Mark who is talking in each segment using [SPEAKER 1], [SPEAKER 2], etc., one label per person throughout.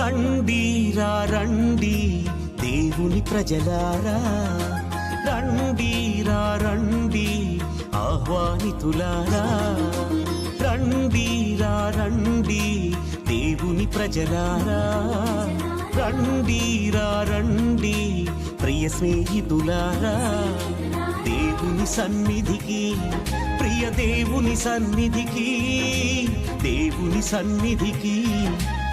[SPEAKER 1] రండి రండి దేవుని ప్రజలారా, రండి రండి ఆహ్వానితులారా, రండి రండి దేవుని ప్రజలారా, రండి రండి ప్రియ స్నేహితులారా, దేవుని సన్నిధికి, ప్రియ దేవుని సన్నిధికి, దేవుని సన్నిధికి,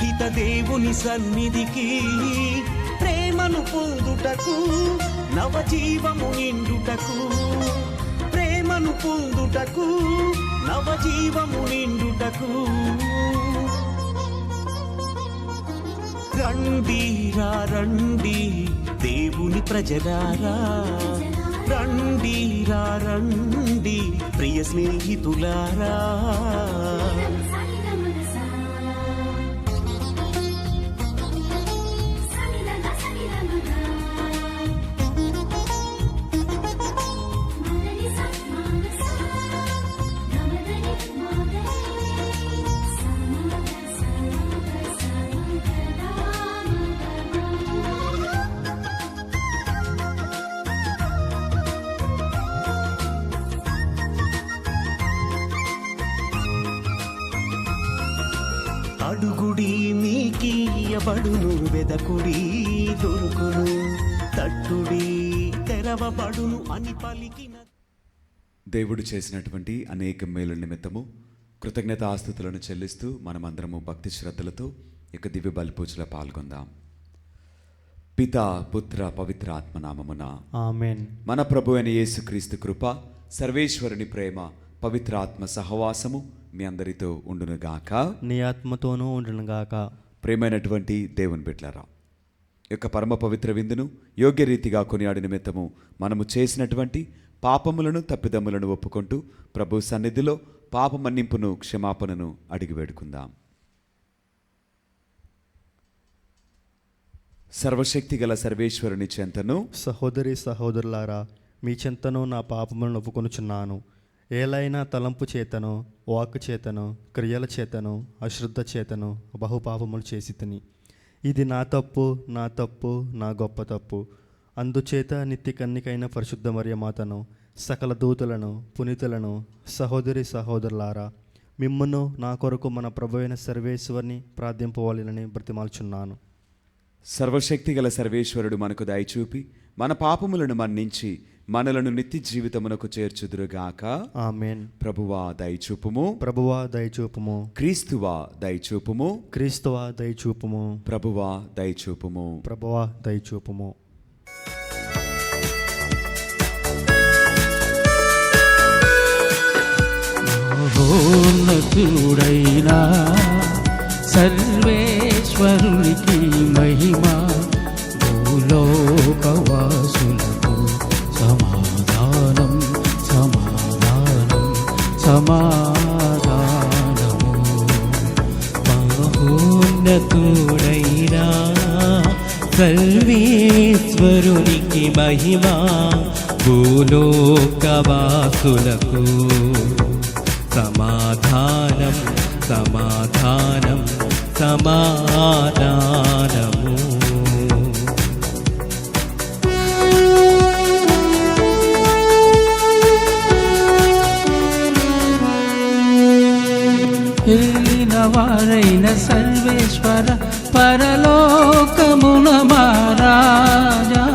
[SPEAKER 1] హిత దేవుని సన్నిధికి, ప్రేమను పొందుటకు, నవజీవము నిండుటకు, ప్రేమను పొందుటకు, నవజీవము నిండుటకు. రండి రండి దేవుని ప్రజలారా, రండి రండి ప్రియ స్నేహితులారా. అడుగుడి మీకీయబడును, వెదకుడి దొరుకును, తట్టుడి తెరవబడును అని పలికిన.
[SPEAKER 2] దేవుడు చేసినటువంటి అనేక మేలుల నిమిత్తము కృతజ్ఞత ఆస్తుతులను చెల్లిస్తూ మనమందరము భక్తి శ్రద్ధలతో ఇక దివ్య బలిపూజలో పాల్గొందాం. పితా పుత్ర పవిత్ర ఆత్మనామమున
[SPEAKER 3] ఆమేన్.
[SPEAKER 2] మన ప్రభు అయిన యేసుక్రీస్తు కృప, సర్వేశ్వరుని ప్రేమ, పవిత్ర ఆత్మ సహవాసము మీ అందరితో ఉండునుగాక,
[SPEAKER 3] నీ ఆత్మతోనూ ఉండునుగాక.
[SPEAKER 2] ప్రేమైనటువంటి దేవుని బిడ్డలారా, యొక్క పరమ పవిత్ర విందును యోగ్య రీతిగా కొనియాడు నిమిత్తము మనము చేసినటువంటి పాపములను తప్పిదమ్ములను ఒప్పుకుంటూ ప్రభు సన్నిధిలో పాప మన్నింపును క్షమాపణను అడిగి వేడుకుందాం. సర్వశక్తి గల సర్వేశ్వరుని చెంతను,
[SPEAKER 3] సహోదరి సహోదరులారా, మీ చెంతను నా పాపములను ఒప్పుకొనుచున్నాను. ఏలైనా తలంపు చేతను, వాక్కు చేతను, క్రియల చేతను, అశ్రద్ధ చేతను బహుపాపములు చేసి తిని. ఇది నా తప్పు, నా తప్పు, నా గొప్ప తప్పు. అందుచేత నిత్య కన్నికైన పరిశుద్ధ మరియమాతను, సకల దూతలను, పునీతులను, సహోదరి సహోదరులారా, మిమ్మును నా కొరకు మన ప్రభు అయిన సర్వేశ్వరుని ప్రార్థింపవాలని బ్రతిమాల్చున్నాను.
[SPEAKER 2] సర్వశక్తి గల సర్వేశ్వరుడు మనకు దయచూపి మన పాపములను మన్నించి మనలను నిత్య జీవితమునకు చేర్చుదురుగాక.
[SPEAKER 3] ఆమేన్.
[SPEAKER 2] ప్రభువా దయచూపుము,
[SPEAKER 3] ప్రభువా దయచూపుము.
[SPEAKER 2] క్రీస్తువా దయచూపుము,
[SPEAKER 3] క్రీస్తువా దయచూపుము.
[SPEAKER 2] ప్రభువా దయచూపుము.
[SPEAKER 3] ప్రభువా దయచూపుము.
[SPEAKER 4] మహోన్నతుడైనా సర్వేశ్వరునికి మహిమ, భూలోకవాసులకు సమాధానం సమాధానం సమాధానము. మహోన్నతుడైనా సర్వేశ్వరునికి మహిమ, భూలోకవాసులకు సమాధానం సమాధానం సమాధానము. ఏలిన వారైన సర్వేశ్వర పరలోకమున మహారాజా,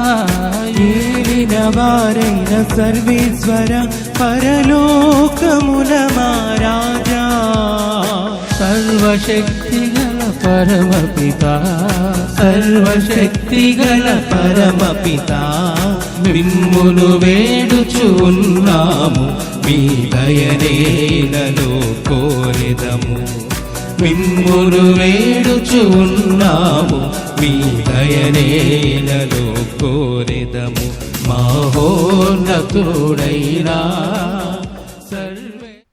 [SPEAKER 4] ఏలిన వారైన సర్వేశ్వర పరలోకమున మహారాజా, సర్వశక్తి గల పరమపిత, సర్వశక్తి గల పరమపిత, మిమ్మును వేడుచున్నాము, మీ దయనేలలో కోరెదము. మిమ్మును వేడుచున్నాము, మీ దయనేలలో కోరెదము. మహోన్నతుడైనా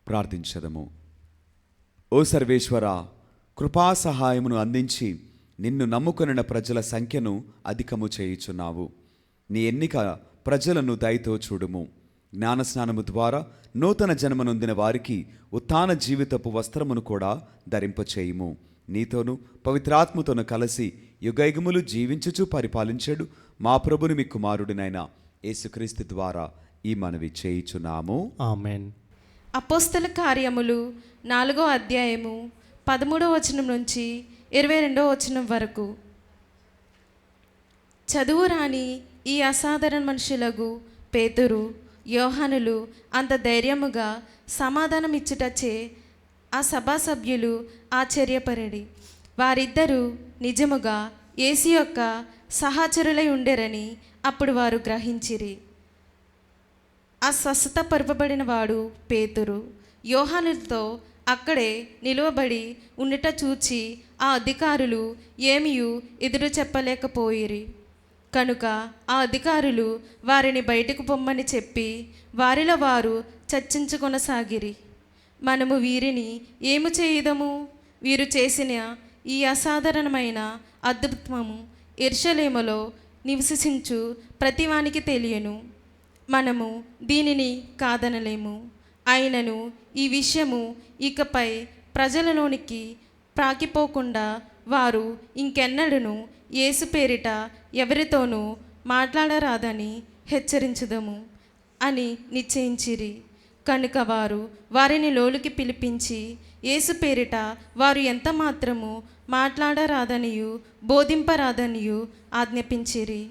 [SPEAKER 2] ప్రార్థించదము. ఓ సర్వేశ్వర, కృపా సహాయమును అందించి నిన్ను నమ్ముకొనిన ప్రజల సంఖ్యను అధికము చేయుచున్నావు. నీ ఎన్నిక ప్రజలను దయతో చూడుము. జ్ఞానస్నానము ద్వారా నూతన జన్మనొందిన వారికి ఉత్థాన జీవితపు వస్త్రమును కూడా ధరింపచేయుము. నీతోనూ పవిత్రాత్మతోనూ కలిసి యుగయుగములు జీవించుచు పరిపాలించాడు మా ప్రభుని మీ కుమారుడినైన యేసుక్రీస్తు ద్వారా ఈ మనవి చేయుచున్నాము.
[SPEAKER 3] ఆమెన్.
[SPEAKER 5] అపోస్తల కార్యములు 4వ అధ్యాయము 13వ వచనం నుంచి 22వ వచనం వరకు. చదువు రాని ఈ అసాధారణ మనుషులకు పేతురు, యోహానులు అంత ధైర్యముగా సమాధానం ఇచ్చుటచే ఆ సభా సభ్యులు ఆశ్చర్యపరడి వారిద్దరూ నిజముగా యేసు యొక్క సహచరులై ఉండేరని అప్పుడు వారు గ్రహించిరి. ఆ స్వస్థత పరపబడిన వాడు పేతురు యోహానులతో అక్కడే నిలువబడి ఉండుట చూచి ఆ అధికారులు ఏమీయూ ఎదురు చెప్పలేకపోయిరి. కనుక ఆ అధికారులు వారిని బయటకు పొమ్మని చెప్పి వారిలో వారు చర్చించుకొనసాగిరి. మనము వీరిని ఏమి చేయుదము? వీరు చేసిన ఈ అసాధారణమైన అద్భుతము యెరూషలేములో నివసించు ప్రతివానికి తెలియను. మనము దీనిని కాదనలేము. అయినను ఈ విషయము ఇకపై ప్రజలలోనికి ప్రాకిపోకుండా వారు ఇంకెన్నడూను యేసు పేరిట ఎవరితోనూ మాట్లాడరాదని హెచ్చరించుదము అని నిశ్చయించిరి. కనుక వారు వారిని లోనికి పిలిపించి యేసు పేరిట వారు ఎంత మాత్రము మాట్లాడరాదనియు బోధింపరాదనియు ఆజ్ఞాపించిరి.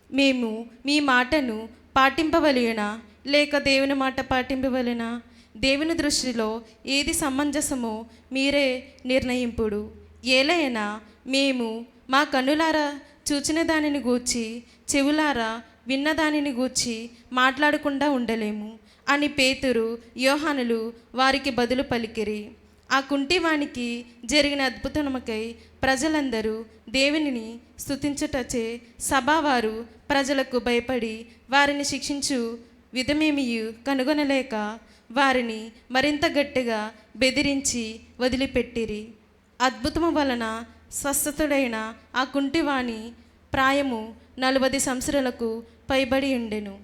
[SPEAKER 5] మేము మీ మాటను పాటింపవలెనా లేక దేవుని మాట పాటింపవలెనా? దేవుని దృష్టిలో ఏది సమంజసమో మీరే నిర్ణయింపుడు. ఏలైనా మేము మా కన్నులారా చూచిన దానిని గూర్చి చెవులారా విన్న దానిని గూర్చి మాట్లాడకుండా ఉండలేము అని పేతురు, యోహానులు వారికి బదులు పలికిరి. ఆ కుంటివానికి జరిగిన అద్భుతముకై ప్రజలందరూ దేవునిని స్తుతించుటచే సభావారు ప్రజలకు భయపడి వారిని శిక్షించు విధమేమియు కనుగొనలేక వారిని మరింత గట్టిగా బెదిరించి వదిలిపెట్టిరి. అద్భుతము వలన స్వస్థతుడైన ఆ కుంటివాని ప్రాయము 40 సంవత్సరాలకు పైబడి ఉండెను.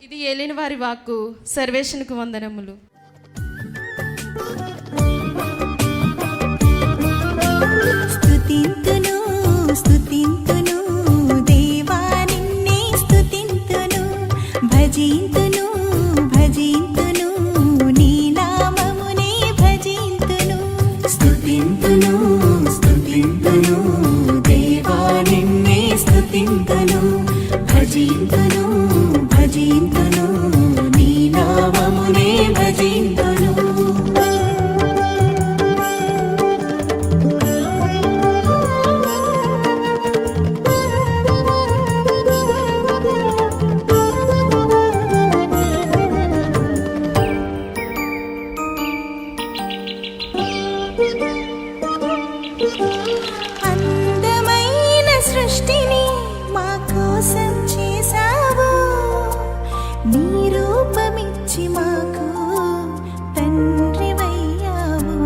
[SPEAKER 5] ఇది ఏలిన వారి వాక్కు. సర్వేశ్వరునికి వందనములు.
[SPEAKER 6] స్తుతింతును స్తుతింతును దేవా నిన్నే స్తుతింతును భజింతును భజింతును నీ నామమునే భజింతును స్తుతింతును స్తుతింతును దేవా నిన్నే స్తుతింతును భజింతును భజింతును నీ నామమునే భజింతును. అందమైన సృష్టిని మా కోసం చేశావు, నీ రూపమిచ్చి మాకు తండ్రివయ్యావు.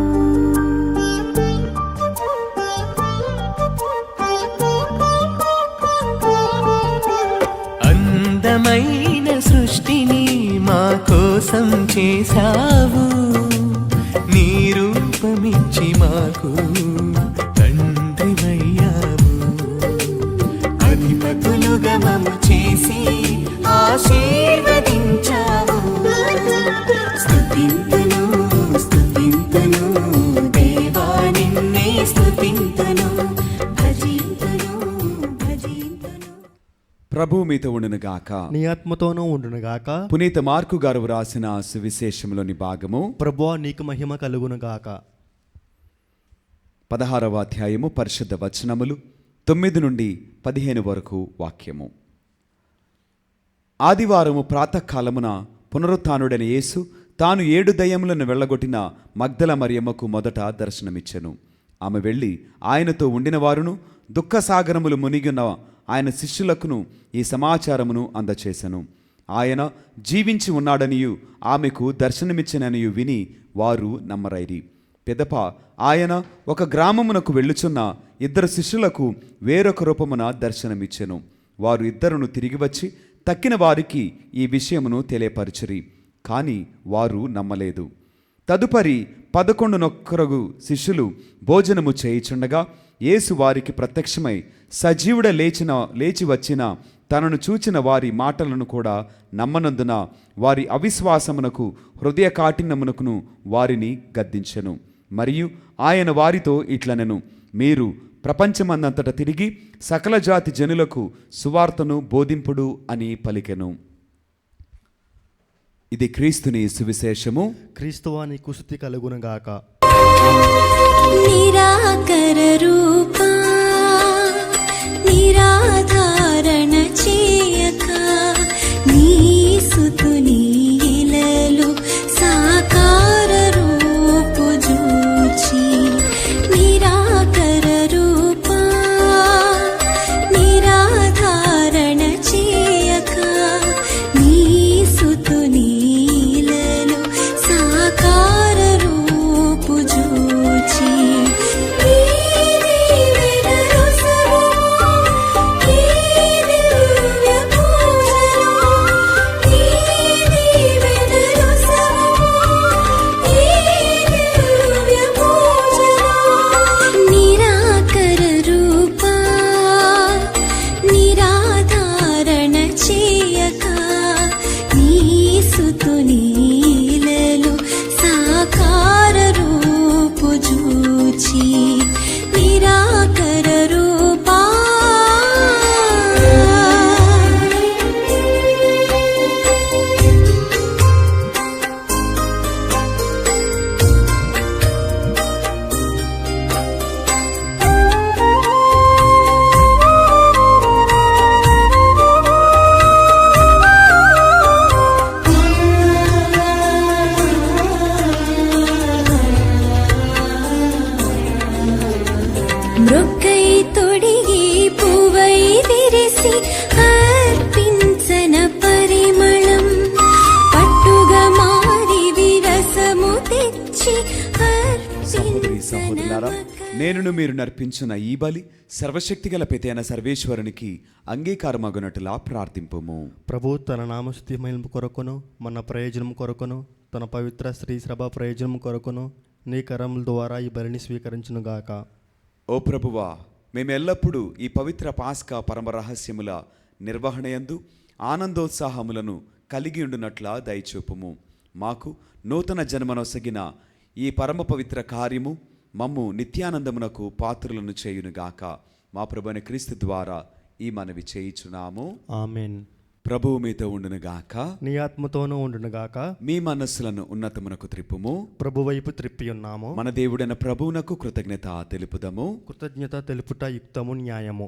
[SPEAKER 7] అందమైన సృష్టిని మా కోసం చేశావు, నీ రూపమిచ్చి మాకు తండ్రివయ్యావు. అధిపతులుగా మమ్ము చేసి ఆశీర్వదించావు. స్తుతింతును స్తుతింతును దేవా నిన్నే స్తుతింతును భజింతును భజింతును.
[SPEAKER 2] ప్రభు మీతో ఉండునుగాక.
[SPEAKER 3] నీ ఆత్మతోనూ ఉండునుగాక.
[SPEAKER 2] పునీత మార్కు గారు వ్రాసిన సువిశేషంలోని భాగము.
[SPEAKER 3] ప్రభువా నీకు మహిమ కలుగునుగాక.
[SPEAKER 2] 16వ అధ్యాయము పరిశుద్ధ వచనములు 9 నుండి 15 వరకు వాక్యము. ఆదివారము ప్రాతకాలమున పునరుత్థానుడైన యేసు తాను 7 దయ్యములను వెళ్ళగొట్టిన మగ్దల మరియమ్మకు మొదట దర్శనమిచ్చెను. ఆమె వెళ్ళి ఆయనతో ఉండిన వారును దుఃఖసాగరములు మునిగిన ఆయన శిష్యులకును ఈ సమాచారమును అందచేసెను. ఆయన జీవించి ఉన్నాడనియు ఆమెకు దర్శనమిచ్చిననియు విని వారు నమ్మరైరి. పిదప ఆయన ఒక గ్రామమునకు వెళ్ళుచున్న 2 శిష్యులకు వేరొక రూపమున దర్శనమిచ్చెను. వారు ఇద్దరును తిరిగి వచ్చి తక్కిన వారికి ఈ విషయమును తెలియపరచిరి. కానీ వారు నమ్మలేదు. తదుపరి 11 శిష్యులు భోజనము చేయుచుండగా యేసు వారికి ప్రత్యక్షమై సజీవుడ లేచి వచ్చిన తనను చూచిన వారి మాటలను కూడా నమ్మనందున వారి అవిశ్వాసమునకు హృదయ కాఠిన్యమునకును వారిని గద్దించెను. మరియు ఆయన వారితో ఇట్లనెను, మీరు ప్రపంచమందంతట తిరిగి సకల జాతి జనులకు సువార్తను బోధింపుడు అని పలికెను. ఇది క్రీస్తుని సువిశేషము.
[SPEAKER 3] క్రీస్తువాని కుస్తుతి కలుగునుగాక.
[SPEAKER 6] నిరాకర రూపా నిరాధారణ చేయక నీ సుతుని ఇలలు సాకార రూపు జూచి నిరాకర రూపా నిరాధారణ చేయక నీ సుతుని ఇలలు సాకార రూపు జూచి నిరాకర రూపా నిరాధారణ చేయక నీ సుతుని ఇలలు సాకార రూపు జూచి నిరాకర రూపా మృక్కై తొడిగి పువ్వై విరిసి అర్పించన పరిమళం పట్టుగా మారి విరసము తెచ్చి
[SPEAKER 2] సహోదరి సహోదరులారా, నేనును మీరు నర్పించిన ఈ బలి సర్వశక్తిగల పితైన సర్వేశ్వరునికి అంగీకారమగునట్లా ప్రార్థింపుము.
[SPEAKER 3] ప్రభు తన నామస్తుతి మహిమ కొరకును మన ప్రయోజనం కొరకును తన పవిత్ర స్త్రీ సభ ప్రయోజనం కొరకును నీ కరముల ద్వారా ఈ బలిని స్వీకరించునుగాక.
[SPEAKER 2] ఓ ప్రభువా, మేమెల్లప్పుడూ ఈ పవిత్ర పాస్కా పరమ రహస్యముల నిర్వహణయందు ఆనందోత్సాహములను కలిగి ఉండునట్లా దయచూపుము. మాకు నూతన జన్మనొసగిన ఈ పరమ పవిత్ర కార్యము మమ్ము నిత్యానందమునకు పాత్రులను చేయునుగాక. మా ప్రభువైన క్రీస్తు ద్వారా ఈ మనవి చేయుచున్నాము.
[SPEAKER 3] ఆమెన్.
[SPEAKER 2] ప్రభువు మీతో ఉండునుగాక.
[SPEAKER 3] నీ ఆత్మతోనూ ఉండునుగాక.
[SPEAKER 2] మీ మనస్సులను ఉన్నతమునకు త్రిప్పుము.
[SPEAKER 3] ప్రభు వైపు త్రిప్పి ఉన్నాము.
[SPEAKER 2] మన దేవుడైన ప్రభువునకు కృతజ్ఞత తెలుపుదము.
[SPEAKER 3] కృతజ్ఞత తెలుపుట యుక్తము న్యాయము.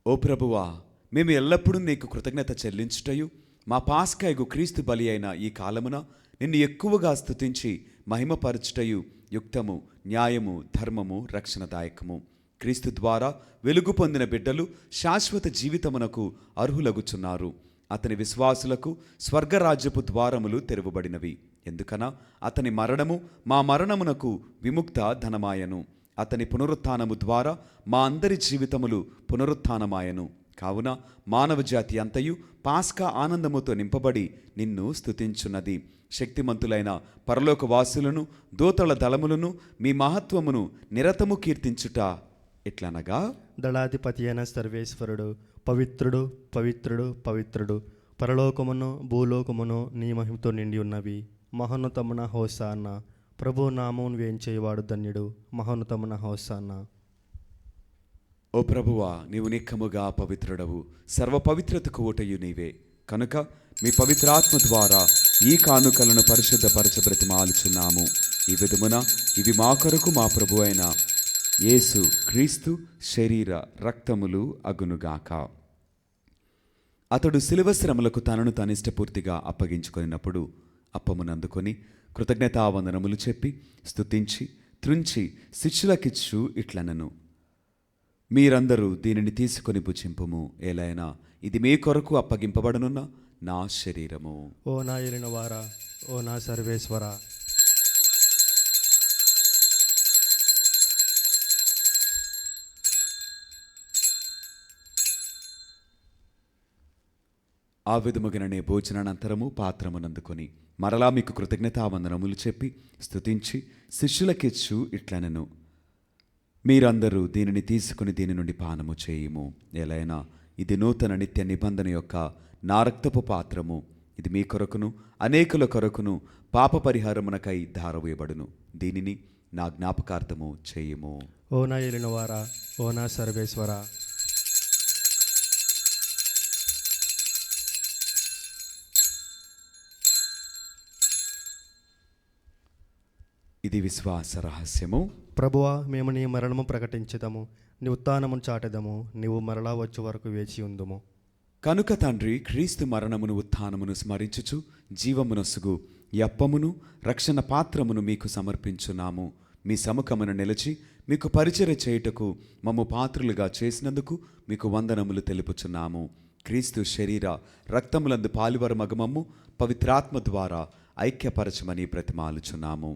[SPEAKER 2] ఓ ప్రభువా, మేము ఎల్లప్పుడూ నీకు కృతజ్ఞత చెల్లించుటయు మా పాస్కాయగు క్రీస్తు బలి అయిన ఈ కాలమున నిన్ను ఎక్కువగా స్తుతించి మహిమపరచుటయు యుక్తము, న్యాయము, ధర్మము, రక్షణదాయకము. క్రీస్తు ద్వారా వెలుగు పొందిన బిడ్డలు శాశ్వత జీవితమునకు అర్హులగుచున్నారు. అతని విశ్వాసులకు స్వర్గరాజ్యపు ద్వారములు తెరవబడినవి. ఎందుకనా అతని మరణము మా మరణమునకు విముక్త ధనమాయను. అతని పునరుత్థానము ద్వారా మా అందరి జీవితములు పునరుత్థానమాయను. కావున మానవ జాతి అంతయు పాస్కా ఆనందముతో నింపబడి నిన్ను స్తుతించున్నది. శక్తిమంతులైన పరలోకవాసులను దూతల దళములను మీ మహత్వమును నిరతము కీర్తించుట ఎట్లనగా,
[SPEAKER 3] దళాధిపతి అయిన సర్వేశ్వరుడు పవిత్రుడు పవిత్రుడు పవిత్రుడు, పరలోకమును భూలోకమును నీ మహిమతో నిండి ఉన్నవి. మహోన్నతమున హోసాన్న. ప్రభు నామమును వేయించేవాడు ధన్యుడు. మహోన్నతమున హోసాన్న.
[SPEAKER 2] ఓ ప్రభువా, నీవు నిక్కముగా పవిత్రుడవు, సర్వ పవిత్రతకు ఊటయు నీవే. కనుక మీ పవిత్రాత్మ ద్వారా ఈ కానుకలను పరిశుద్ధపరచ బ్రతిమాలుచున్నాము. ఈ విధమున ఇవి మా కొరకు మా ప్రభు అయిన యేసు క్రీస్తు శరీర రక్తములు అగునుగాక. అతడు శిలువ శ్రమలకు తనను తనిష్టపూర్తిగా అప్పగించుకొనినప్పుడు అప్పమునందుకొని కృతజ్ఞతావందనములు చెప్పి స్తుతించి త్రుంచి శిష్యులకిచ్చు ఇట్లనను, మీరందరూ దీనిని తీసుకొని భుజింపుము. ఏలైనా ఇది మీ కొరకు అప్పగింపబడనున్న నా శరీరము.
[SPEAKER 3] ఓ నా ఏలిన వారా, ఓ నా సర్వేశ్వరా.
[SPEAKER 2] ఆ విధముగానే భోజనానంతరము పాత్రమునందుకొని మరలా మీకు కృతజ్ఞతావందనములు చెప్పి స్తుతించి శిష్యులకిచ్చు ఇట్లనెను, మీరందరూ దీనిని తీసుకుని దీని నుండి పానము చేయుము. ఎలైనా ఇది నూతన నిత్య నిబంధన యొక్క నా రక్తపు పాత్రము. ఇది మీ కొరకును అనేకుల కొరకును పాప పరిహారమునకై ధారవేయబడును. దీనిని నా జ్ఞాపకార్థము చేయుము.
[SPEAKER 3] ఓ నా ఏలినవారా, ఓ నా సర్వేశ్వరా,
[SPEAKER 2] ఇది విశ్వాస రహస్యము.
[SPEAKER 3] ప్రభువా, మేము నీ మరణము ప్రకటించదము, నీ ఉత్థానమును చాటెదము, నీవు మరలా వచ్చే వరకు వేచి ఉందుము.
[SPEAKER 2] కనుక తండ్రి, క్రీస్తు మరణమును ఉత్థానమును స్మరించుచు జీవమునొసుగు ఈ అప్పమును రక్షణ పాత్రమును మీకు సమర్పించున్నాము. మీ సముఖమును నిలిచి మీకు పరిచర్య చేయుటకు మమ్ము పాత్రులుగా చేసినందుకు మీకు వందనములు తెలుపుచున్నాము. క్రీస్తు శరీర రక్తములందు పాలువరమగు మమ్ము పవిత్రాత్మ ద్వారా ఐక్యపరచమని బ్రతిమాలుచున్నాము.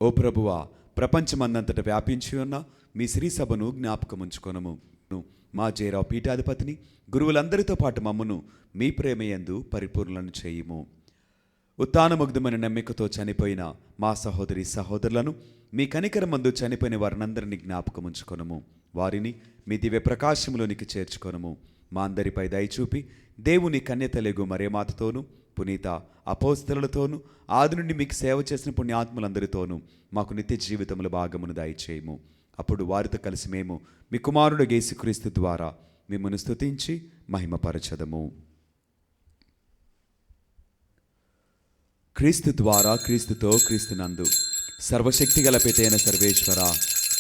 [SPEAKER 2] ఓ ప్రభువా, ప్రపంచమందంతట వ్యాపించి ఉన్న మీ శ్రీసభను జ్ఞాపకముంచుకొనము. మా జయరావు పీఠాధిపతిని గురువులందరితో పాటు మమ్మను మీ ప్రేమయందు పరిపూర్ణలను చేయుము. ఉత్థానముగ్ధమైన నమ్మికతో చనిపోయిన మా సహోదరి సహోదరులను మీ కనికరమందు చనిపోయిన వారినందరినీ జ్ఞాపకముంచుకొనము. వారిని మీ దివ్య ప్రకాశములోనికి చేర్చుకొనము. మా అందరిపై దయచూపి దేవుని కన్యతలెగు మరేమాతతోనూ పునీత అపోస్తలులతోనూ ఆది నుండి మీకు సేవ చేసిన పుణ్యాత్ములందరితోనూ మాకు నిత్య జీవితముల భాగమును దయచేయము. అప్పుడు వారితో కలిసి మేము మీ కుమారుడు యేసుక్రీస్తు ద్వారా మిమ్మల్ని స్తుతించి మహిమపరచదము. క్రీస్తు ద్వారా, క్రీస్తుతో, క్రీస్తునందు సర్వశక్తి గల పితైన సర్వేశ్వర,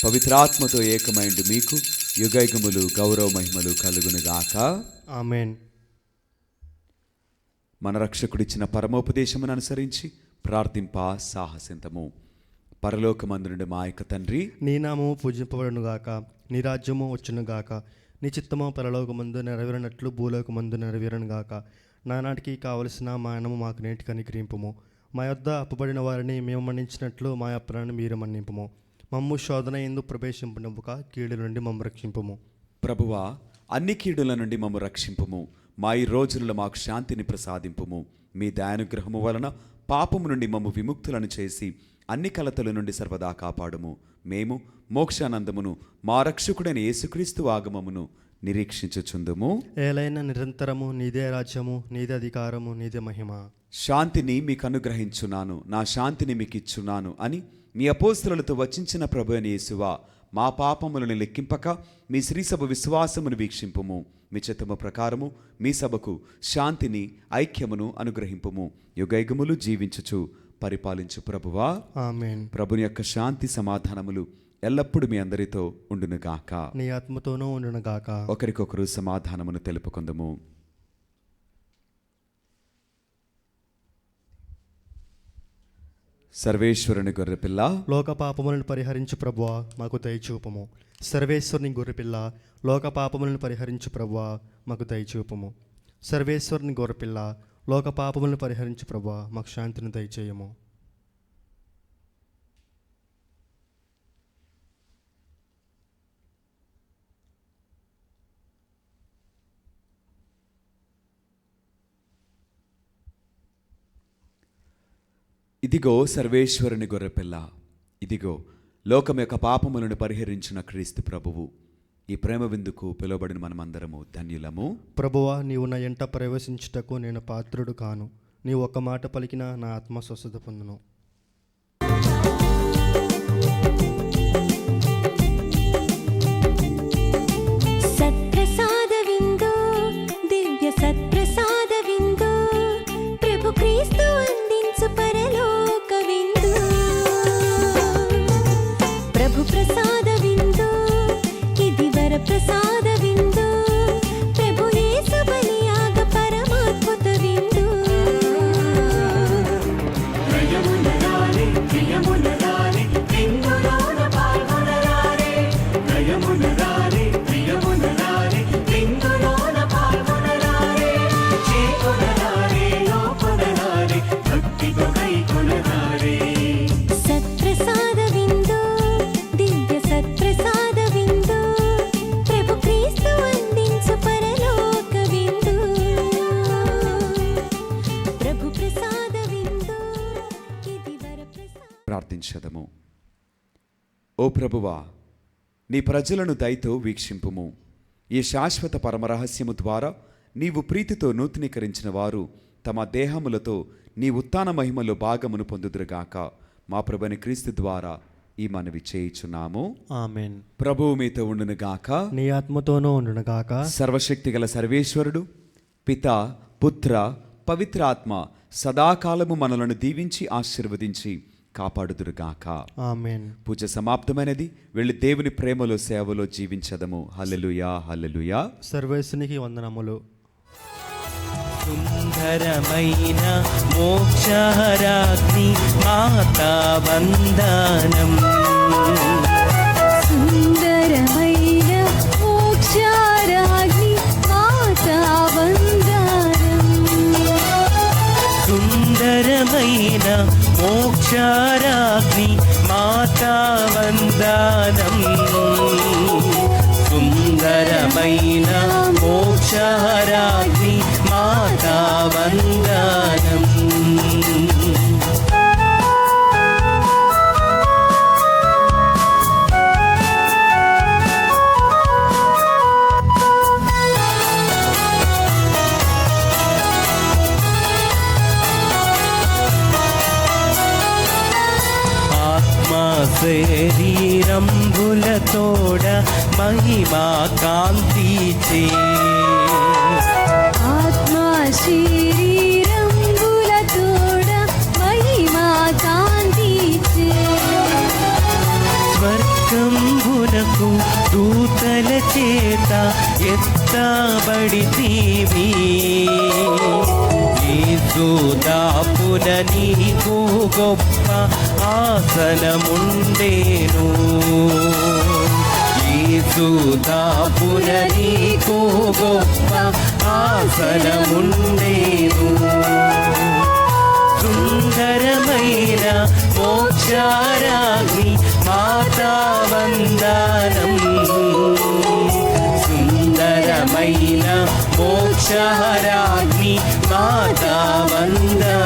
[SPEAKER 2] పవిత్రాత్మతో ఏకమైండు మీకు యుగయుగములు గౌరవ మహిమలు కలుగునుగాక.
[SPEAKER 3] ఆమేన్.
[SPEAKER 2] మన రక్షకుడిచ్చిన పరమోపదేశమును అనుసరించి ప్రార్థింప సాహసింతము. పరలోకమందునుండి మా యొక్క తండ్రి,
[SPEAKER 3] నీ నామము పూజింపబడునుగాక, నీ రాజ్యము వచ్చునుగాక, నీ చిత్తము పరలోకమందు నెరవేరినట్లు భూలోకమందు నెరవేరునుగాక. నానాటికి కావలసిన మా అన్నము మాకు నేటికి అనుగ్రహింపుము. మా యొద్ద అప్పుబడిన వారిని మేము మన్నించినట్లు మా అప్పులను మీరు మన్నింపుము. మమ్ము శోధన యందు ప్రవేశింపనివ్వక కీడు నుండి మమ్ము రక్షింపుము.
[SPEAKER 2] ప్రభువా, అన్ని కీడుల నుండి మమ్ము రక్షింపుము. మా ఈ రోజులలో మాకు శాంతిని ప్రసాదింపుము. మీ దయానుగ్రహము వలన పాపము నుండి మమ్ము విముక్తులను చేసి అన్ని కలతల నుండి సర్వదా కాపాడుము. మేము మోక్షానందమును మా రక్షకుడైన యేసుక్రీస్తు ఆగమమును నిరీక్షించుచుందుము.
[SPEAKER 3] ఏలైనా నిరంతరము నీదే రాజ్యము, నీదే అధికారము, నీదే మహిమ.
[SPEAKER 2] శాంతిని మీకు అనుగ్రహించున్నాను, నా శాంతిని మీకు ఇచ్చున్నాను అని మీ అపోస్తలులతో వచించిన ప్రభు అయిన యేసువా, మా పాపములను లెక్కింపక మీ శ్రీసభ విశ్వాసమును వీక్షింపుము. మీ చిత్తము ప్రకారము మీ సభకు శాంతిని ఐక్యమును అనుగ్రహింపుము. యుగయుగములు జీవించుచు పరిపాలించు ప్రభువా,
[SPEAKER 3] ఆమేన్.
[SPEAKER 2] ప్రభుని యొక్క శాంతి సమాధానములు ఎల్లప్పుడూ మీ అందరితో ఉండునుగాక.
[SPEAKER 3] నీ ఆత్మతోనూ ఉండునుగాక.
[SPEAKER 2] ఒకరికొకరు సమాధానమును తెలుపుకుందుము. సర్వేశ్వరుని గొర్రెపిల్ల,
[SPEAKER 3] లోక పాపములను పరిహరించు ప్రభువా, మాకు దయచూపము. సర్వేశ్వరుని గొర్రెపిల్ల, లోక పాపములను పరిహరించు ప్రభువా, మాకు దయచూపము. సర్వేశ్వరుని గొర్రెపిల్ల, లోక పాపములను పరిహరించు ప్రభువా, మాకు శాంతిని దయచేయము.
[SPEAKER 2] ఇదిగో సర్వేశ్వరుని గొర్రెపిల్ల, ఇదిగో లోకం యొక్క పాపములను పరిహరించిన క్రీస్తు ప్రభువు. ఈ ప్రేమ విందుకు పిలువబడిన మనమందరము ధన్యులము.
[SPEAKER 3] ప్రభువా, నీవు నా ఎంట ప్రవేశించుటకు నేను పాత్రుడు కాను. నీవు ఒక్క మాట పలికినా నా ఆత్మ స్వస్థత పొందును.
[SPEAKER 6] సత్ప్రసాదవిందో, దివ్య సత్ప్రసాదవిందో, ప్రభు క్రీస్తు అందించు పరలోక విందు. ప్రభు ప్రసాదవిందో, ఇది వర ప్రసాదవిందో, ప్రభు యేసు బలియాగ పరమాద్భుత విందు.
[SPEAKER 2] జీవించదము. ఓ ప్రభువా, నీ ప్రజలను దయతో వీక్షింపుము. ఈ శాశ్వత పరమరహస్యము ద్వారా నీవు ప్రీతితో నూతనీకరించిన వారు తమ దేహములతో నీ ఉత్థాన మహిమలో భాగమును పొందుదురుగాక. మా ప్రభుని క్రీస్తు ద్వారా ఈ మనవి చేయుచున్నాము.
[SPEAKER 3] ఆమెన్.
[SPEAKER 2] ప్రభువు మీతో ఉండునుగాక.
[SPEAKER 3] నీ ఆత్మతోనూ ఉండునుగాక.
[SPEAKER 2] సర్వశక్తిగల సర్వేశ్వరుడు పిత, పుత్ర, పవిత్రాత్మ సదాకాలము మనలను దీవించి ఆశీర్వదించి కాపాడుదురుగాక.
[SPEAKER 3] ఆమెన్.
[SPEAKER 2] పూజ సమాప్తమైనది. వెళ్ళి దేవుని ప్రేమలో సేవలో జీవించదము. హల్లెలూయా, హల్లెలూయా.
[SPEAKER 3] సర్వేశ్వనికి వందనములు.
[SPEAKER 4] సుందరమైన మోక్షరాగ్ని మాతా వందనం.
[SPEAKER 6] సుందరమైన మోక్షరాగ్ని మాతా వందనం.
[SPEAKER 4] సుందరమైన మోక్షరాగ్ని మాతా వందనం. సుందరమైన మోక్షరాగ్ని మాతా వందనం. శరీరంబులతోడ మహిమా కాంతిచే.
[SPEAKER 6] ఆత్మా శరీరంబులతోడ మహిమా కాంతిచే.
[SPEAKER 4] స్వర్గంబునకు దూతల చేత ఎత్తబడితీవి. యేసుదాపున నీకు గొప్ప ఆసనముండేను. యేసుదాపున నీకు గొప్ప ఆసనముండేను. సుందరమైన మోక్షరాగ్ని మాతా వందనం. సుందరమైన మోక్షరాగ్ని మాతా వందనం.